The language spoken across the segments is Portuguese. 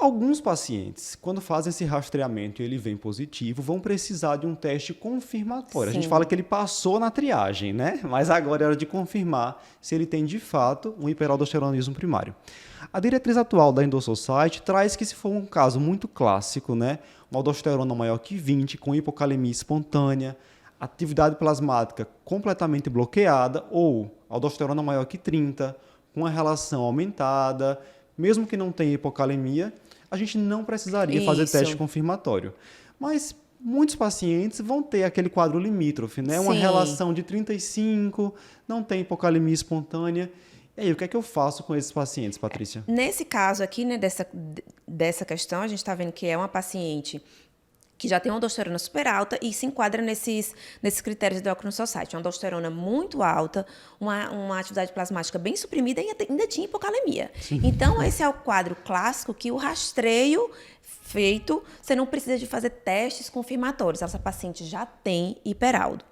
Alguns pacientes, quando fazem esse rastreamento e ele vem positivo, vão precisar de um teste confirmatório. Sim. A gente fala que ele passou na triagem, né? Mas agora é hora de confirmar se ele tem de fato um hiperaldosteronismo primário. A diretriz atual da Endo Society traz que, se for um caso muito clássico, né, uma aldosterona maior que 20, com hipocalemia espontânea, atividade plasmática completamente bloqueada, ou aldosterona maior que 30, com a relação aumentada, mesmo que não tenha hipocalemia, a gente não precisaria fazer teste confirmatório. Mas muitos pacientes vão ter aquele quadro limítrofe, né? Uma relação de 35, não tem hipocalemia espontânea. E aí, o que é que eu faço com esses pacientes, Patrícia? Nesse caso aqui, né, dessa questão, a gente está vendo que é uma paciente que já tem uma aldosterona super alta e se enquadra nesses critérios do Endocrine Society. Uma aldosterona muito alta, uma atividade plasmática bem suprimida e ainda tinha hipocalemia. Sim. Então, esse é o quadro clássico que o rastreio feito, você não precisa de fazer testes confirmatórios. Essa paciente já tem hiperaldo.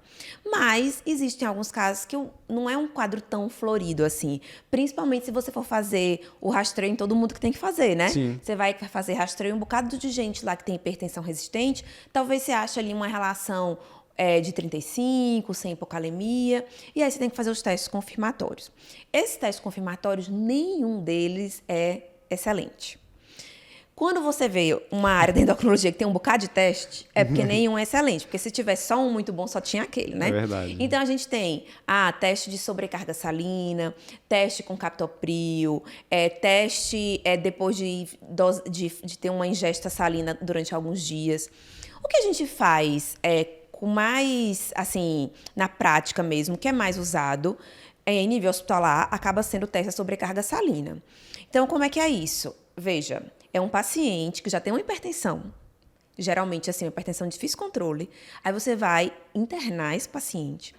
Mas existem alguns casos que não é um quadro tão florido assim. Principalmente se você for fazer o rastreio em todo mundo que tem que fazer, né? Sim. Você vai fazer rastreio em um bocado de gente lá que tem hipertensão resistente. Talvez você ache ali uma relação de 35, sem hipocalemia. E aí você tem que fazer os testes confirmatórios. Esses testes confirmatórios, nenhum deles é excelente. Quando você vê uma área da endocrinologia que tem um bocado de teste, é porque nenhum é excelente. Porque se tivesse só um muito bom, só tinha aquele, né? É verdade. Então, a gente tem teste de sobrecarga salina, teste com captopril, teste depois de ter uma ingesta salina durante alguns dias. O que a gente faz com mais, assim, na prática mesmo, que é mais usado em nível hospitalar, acaba sendo o teste da sobrecarga salina. Então, como é que é isso? Veja, é um paciente que já tem uma hipertensão, geralmente assim, uma hipertensão de difícil controle. Aí você vai internar esse paciente,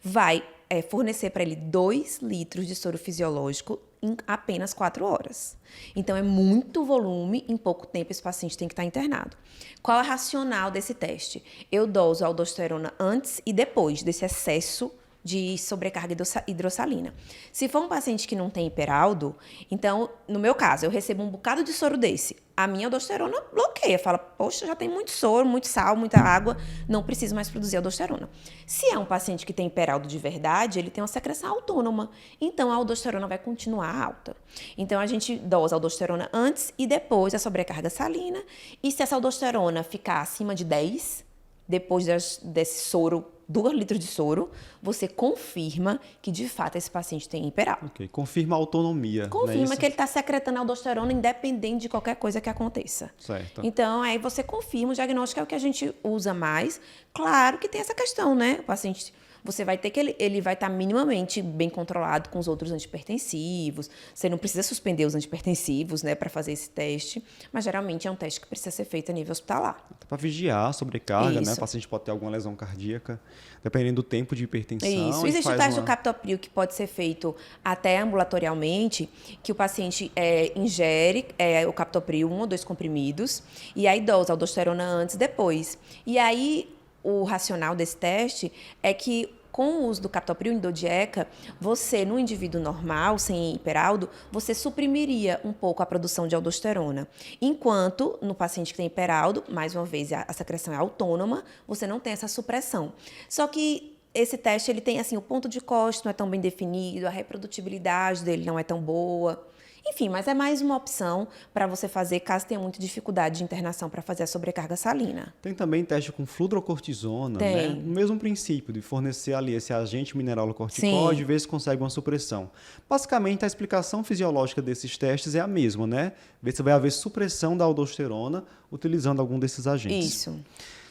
vai fornecer para ele 2 litros de soro fisiológico em apenas 4 horas. Então, é muito volume, em pouco tempo esse paciente tem que estar internado. Qual é o racional desse teste? Eu doso a aldosterona antes e depois desse excesso de sobrecarga hidrossalina. Se for um paciente que não tem hiperaldo, então, no meu caso, eu recebo um bocado de soro desse. A minha aldosterona bloqueia, fala, poxa, já tem muito soro, muito sal, muita água, não preciso mais produzir aldosterona. Se é um paciente que tem hiperaldo de verdade, ele tem uma secreção autônoma, então a aldosterona vai continuar alta. Então, a gente dosa a aldosterona antes e depois da sobrecarga salina, e se essa aldosterona ficar acima de 10, depois desse soro, 2 litros de soro, você confirma que, de fato, esse paciente tem hiperaldo. Ok, confirma a autonomia. Confirma que ele está secretando aldosterona independente de qualquer coisa que aconteça. Certo. Então, aí você confirma, o diagnóstico é o que a gente usa mais. Claro que tem essa questão, né? O paciente, você vai ter que ele vai estar minimamente bem controlado com os outros antihipertensivos. Você não precisa suspender os antihipertensivos, né, para fazer esse teste, mas geralmente é um teste que precisa ser feito a nível hospitalar. Para vigiar a sobrecarga, né? O paciente pode ter alguma lesão cardíaca, dependendo do tempo de hipertensão. Isso. Existe o teste do captopril que pode ser feito até ambulatorialmente, que o paciente ingere o captopril, 1 ou 2 comprimidos, e aí dosa a aldosterona antes e depois. E aí, o racional desse teste é que, com o uso do captopril endodieca, você, no indivíduo normal, sem hiperaldo, você suprimiria um pouco a produção de aldosterona. Enquanto, no paciente que tem hiperaldo, mais uma vez, a secreção é autônoma, você não tem essa supressão. Só que esse teste, ele tem, assim, o ponto de corte não é tão bem definido, a reprodutibilidade dele não é tão boa. Enfim, mas é mais uma opção para você fazer caso tenha muita dificuldade de internação para fazer a sobrecarga salina. Tem também teste com fludrocortisona, né? O mesmo princípio de fornecer ali esse agente mineralocorticoide e ver se consegue uma supressão. Basicamente, a explicação fisiológica desses testes é a mesma, né? Ver se vai haver supressão da aldosterona utilizando algum desses agentes. Isso.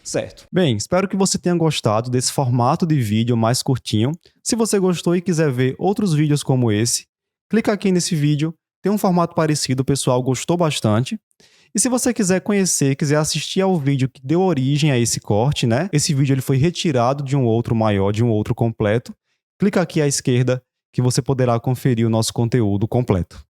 Certo. Bem, espero que você tenha gostado desse formato de vídeo mais curtinho. Se você gostou e quiser ver outros vídeos como esse, clica aqui nesse vídeo. Tem um formato parecido, o pessoal gostou bastante. E se você quiser conhecer, quiser assistir ao vídeo que deu origem a esse corte, né? Esse vídeo ele foi retirado de um outro maior, de um outro completo. Clica aqui à esquerda que você poderá conferir o nosso conteúdo completo.